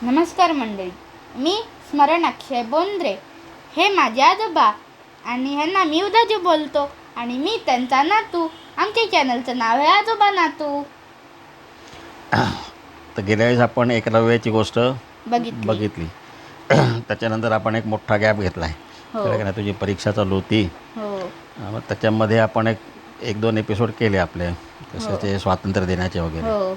नमस्कार मंडळी, मी स्मरण अक्षय बोंद्रे. हे माझे आजोबा आणि ह्यांना मी उदाजी बोलतो आणि मी त्यांचा नातू. आमच्या चॅनलचं नाव आहे आजोबा नातू. तर गेल्या वेळेस आपण एकलव्याची गोष्ट बघितली. त्याच्यानंतर आपण एक मोठा गॅप घेतला आहे. हो. कळलं का नाही? तुझी परीक्षा चालू होती. हो मग त्याच्यामध्ये आपण एक दोन एपिसोड केले आपले, कशाचे स्वातंत्र्य दिनाचे वगैरे. हो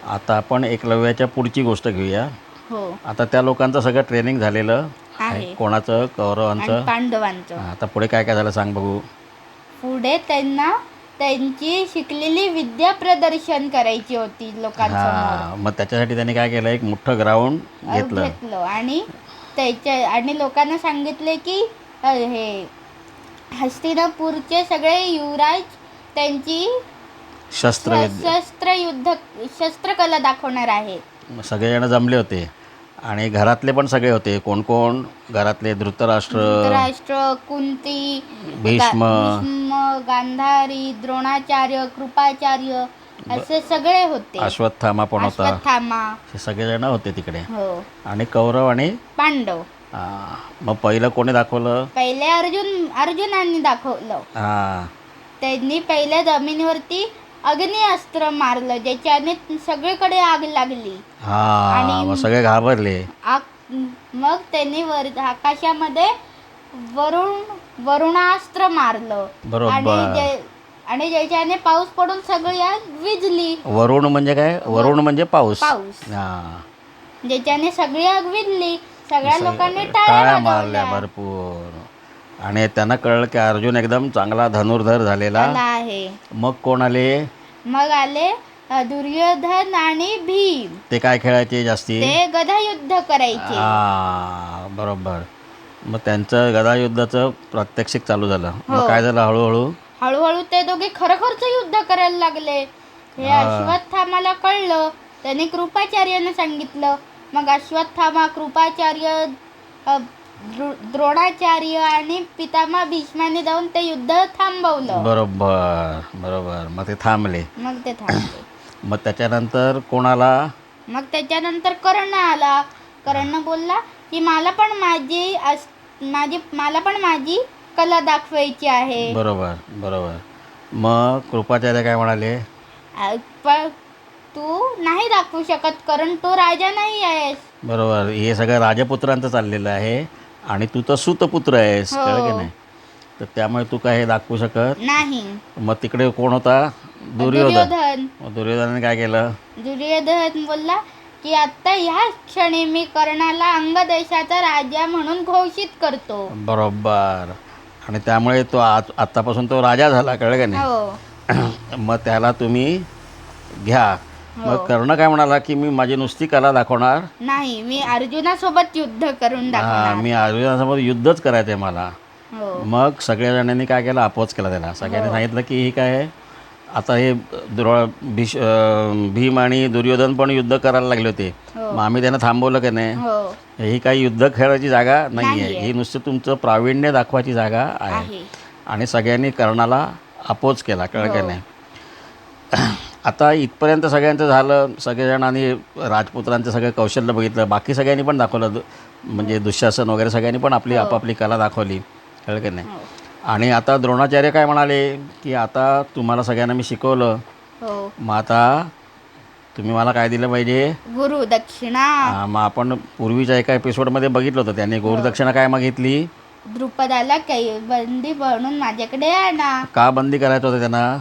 आता आपण एकलव्याच्या पुढची गोष्ट घेऊया. हो आता त्या लोकांचं सगळं ट्रेनिंग झालेलं आहे. कोणाचं? आणि कौरवांचं. पांडवांचं. आता पुढे काय काय झालं सांग बघू. पुढे त्यांना त्यांची शिकलेली विद्या प्रदर्शन करायची होती लोकांसमोर. हां, मग त्याच्यासाठी त्यांनी काय केलं, एक मोठं ग्राउंड घेतलं आणि लोकांना सांगितले की हे हस्तिनापूरचे सगळे युवराज त्यांची शस्त्रकला दाखवणार आहेत. सगळेजण जमले होते आणि घरातले पण सगळे होते. कोण कोण घरातले? धृतराष्ट्र, कुंती, भीष्म, गांधारी, द्रोणाचार्य, कृपाचार्य असे सगळे होते. अश्वत्थामा पण होता. हे सगळेजण होते तिकडे. हो. आणि कौरव आणि पांडव. मग पहिलं कोणी दाखवलं? पहिले अर्जुनांनी दाखवलं. त्यांनी पहिल्या जमिनीवरती अग्निअस्त्र मारलं, ज्याच्याने सगळीकडे आग लागली. मग सगळे घाबरले. मग त्यांनी आकाशामध्ये वरुणास्त्र मारलं. बरोबर. आणि ज्याच्याने पाऊस पडून सगळी आग विझली. वरुण म्हणजे काय? वरुण म्हणजे पाऊस. ज्याच्याने सगळी आग विझली. सगळ्या लोकांनी टाळ्या मारल्या भरपूर. आणि त्यांना कळलं की अर्जुन एकदम चांगला धनुर्धर झालेला आहे. मग कोण आले? मग आले दुर्योधन आणि भीम. ते काय खेळायचे जास्ती? ते गदायुद्ध करायचे. बरोबर. मग त्यांचं गदायुद्धाचं प्रात्यक्षिक चालू झालं. मग काय झालं? हळूहळू ते दोघे खरोखरचं युद्ध करायला लागले. हे अश्वत्थामाला कळलं. त्याने कृपाचार्यानं सांगितलं. मग अश्वत्थामा, कृपाचार्य, द्रोणाचार्य आणि पितामह भीष्माने जाऊन ते युद्ध थांबवलं. बरोबर. मग ते थांबले. मग त्याच्यानंतर कोणाला? मग त्याच्यानंतर कर्ण आला. कर्ण बोलला की मला पण माझी कला दाखवायची आहे. बरोबर. मग कृपाचार्य काय म्हणाले? तू नाही दाखवू शकत, कारण तो राजा नाही आहेस. बरोबर. हे सगळं राजपुत्रांचं चाललेलं आहे आणि तू तर सूतपुत्र आहेस. कळलं की नाही? तर त्यामुळे तू काय हे दाखवू शकत नाही. मग तिकडे कोण होता? दुर्योधनाने काय केलं? दुर्योधन बोलला की आता ह्या क्षणी मी कर्णाला अंग देशाचा राजा म्हणून घोषित करतो. बरोबर. आणि त्यामुळे तो आतापासून तो राजा झाला. कळलं का नाही? मग त्याला तुम्ही घ्या. मग कर्ण काय म्हणाला की मी माझी नुसती कला दाखवणार नाही, मी अर्जुनासोबत युद्ध करून दाखवणार. मी अर्जुनासोबत युद्धच करायचं आहे मला. मग सगळ्या जणांनी काय केलं? अपोज केला त्याला. सगळ्यांनी सांगितलं की ही काय आहे, आता हे भीम आणि दुर्योधन पण युद्ध करायला लागले होते. मग आम्ही त्यांना थांबवलं की नाही? ही काही युद्ध खेळायची जागा नाही आहे. ही नुसतं तुमचं प्रावीण्य दाखवायची जागा आहे. आणि सगळ्यांनी कर्णाला अपोज केला. कळलं की नाही? आता इथपर्यंत सगळ्यांचं झालं. सगळेजणांनी राजपुत्रांचं सगळं कौशल्य बघितलं. बाकी सगळ्यांनी पण दाखवलं. म्हणजे दुःशासन वगैरे सगळ्यांनी पण आपली आपापली कला दाखवली. कळलं की नाही? आणि आता द्रोणाचार्य काय म्हणाले की आता तुम्हाला सगळ्यांना मी शिकवलं, मग आता तुम्ही मला काय दिलं पाहिजे? गुरुदक्षिणा. मग आपण पूर्वीच्या एका एपिसोडमध्ये बघितलं होतं. त्यांनी गुरुदक्षिणा काय मागितली? द्रुपदाला काही बंदी बनवून माझ्याकडे आणा. का बंदी करायचं होतं त्यांना?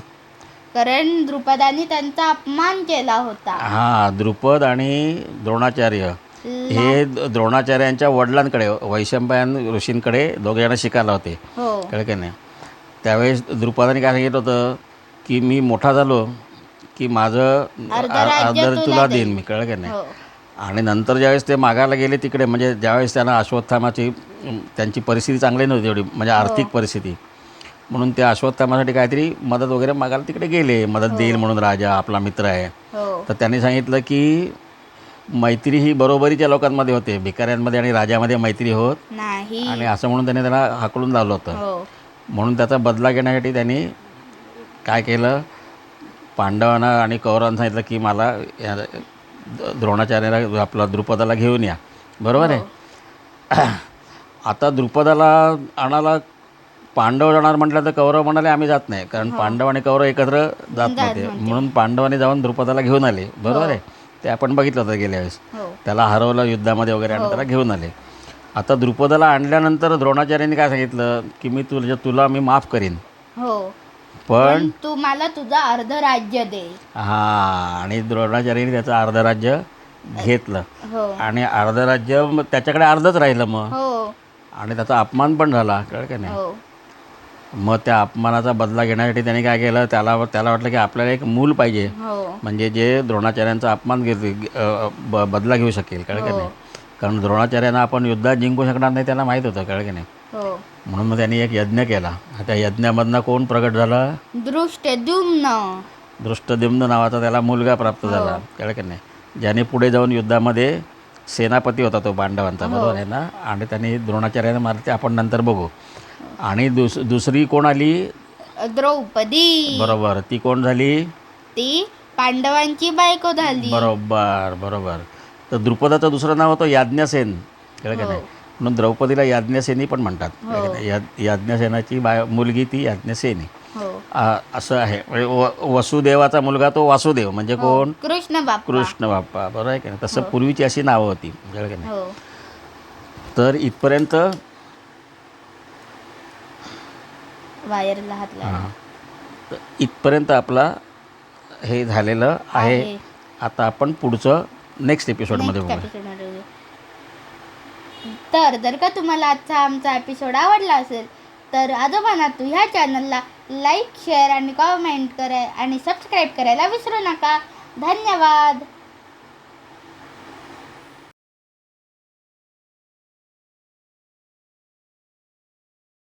कारण द्रुपदाने त्यांचा अपमान केला होता. द्रुपद आणि द्रोणाचार्य हे द्रोणाचार्यांच्या वडिलांकडे, वैशंपायन ऋषींकडे दोघे जण शिकायला होते. कळलं की नाही? त्यावेळेस द्रुपदाने काय सांगितलं होतं की मी मोठा झालो की माझं अर्ध तुला देईन मी. कळलं की नाही? आणि नंतर ज्यावेळेस ते मागायला गेले तिकडे, म्हणजे ज्यावेळेस त्यांना अश्वत्थामाची त्यांची परिस्थिती चांगली नव्हती एवढी, म्हणजे आर्थिक परिस्थिती, म्हणून ते अश्वत्थामासाठी काहीतरी मदत वगैरे मागायला तिकडे गेले. मदत देईल म्हणून राजा आपला मित्र आहे. तर त्यांनी सांगितलं की मैत्री ही बरोबरीच्या लोकांमध्ये होते, भिकाऱ्यांमध्ये आणि राजामध्ये मैत्री होत नाही. आणि असं म्हणून त्यांनी त्यांना हाकलून लावलं होतं. म्हणून त्याचा बदला घेण्यासाठी त्यांनी काय केलं, पांडवांना आणि कौरवांना सांगितलं की मला द्रोणाचार्याला आपला द्रुपदाला घेऊन या, बरोबर आहे. हो. आता द्रुपदाला आणायला पांडव जाणार म्हटलं तर कौरव म्हणाले आम्ही जात नाही, कारण पांडव आणि कौरव एकत्र जात नव्हते, म्हणून पांडवांनी जाऊन द्रुपदाला घेऊन आले, बरोबर आहे. ते आपण बघितलं होतं गेल्या वेळेस, हो. त्याला हरवलं युद्धामध्ये वगैरे आणि त्याला घेऊन आले. आता द्रुपदाला आणल्यानंतर द्रोणाचार्यांनी काय सांगितलं की मी तुला मी माफ करीन, हो, पण तू मला तुझं अर्ध राज्य दे. हां, आणि द्रोणाचार्यांनी त्याचं अर्ध राज्य घेतलं हो. आणि अर्ध राज्य मग त्याच्याकडे अर्धच राहिलं मग, हो. आणि त्याचा अपमान पण झाला, कळलं का नाही. हो. मग त्या अपमानाचा बदला घेण्यासाठी त्याने काय केलं, त्याला वाटलं की आपल्याला एक मूल पाहिजे, हो. म्हणजे जे द्रोणाचार्यांचा अपमान बदला घेऊ शकेल, कळलं का नाही. कारण द्रोणाचार्यांना आपण युद्धात जिंकू शकणार नाही त्यांना माहीत होतं, कळलं की नाही. हो. म्हणून मग त्यांनी एक यज्ञ केला. त्या यज्ञामधनं कोण प्रगट झाला, दृष्टद्युम्न. दृष्टद्युम्न नावाचा त्याला मुलगा प्राप्त झाला, कळलं की नाही. ज्याने पुढे जाऊन युद्धामध्ये सेनापती होता तो पांडवांचा, बरोबर आहे ना. आणि त्यांनी द्रोणाचार्याने मारते, आपण नंतर बघू. आणि दुसरी कोण आली, द्रौपदी. बरोबर, ती कोण झाली, ती पांडवांची बायको झाली. बरोबर. तर द्रुपदाचं दुसरं नाव होतं याज्ञसेन, कळलं का नाही. म्हणून द्रौपदीला याज्ञसेनी पण म्हणतात, कळलं का नाही. याज्ञसेनाची मुलगी ती याज्ञसेनी, असं आहे. म्हणजे वसुदेवाचा मुलगा तो वासुदेव, म्हणजे कोण, कृष्ण बाप्पा, बरोबर आहे का नाही. तसं पूर्वीची अशी नावं होती, कळलं का नाही. तर इथपर्यंत वायरला हात लावला. तर इथपर्यंत आपला हे झालेलं आहे. आता आपण पुढचं नेक्स्ट एपिसोडमध्ये बघू. तर जर का तुम्हाला आजचा आमचा एपिसोड आवडला असेल तर आजोबांना तू ह्या चॅनलला लाईक, शेअर आणि कॉमेंट करा आणि सबस्क्राईब करायला विसरू नका. धन्यवाद.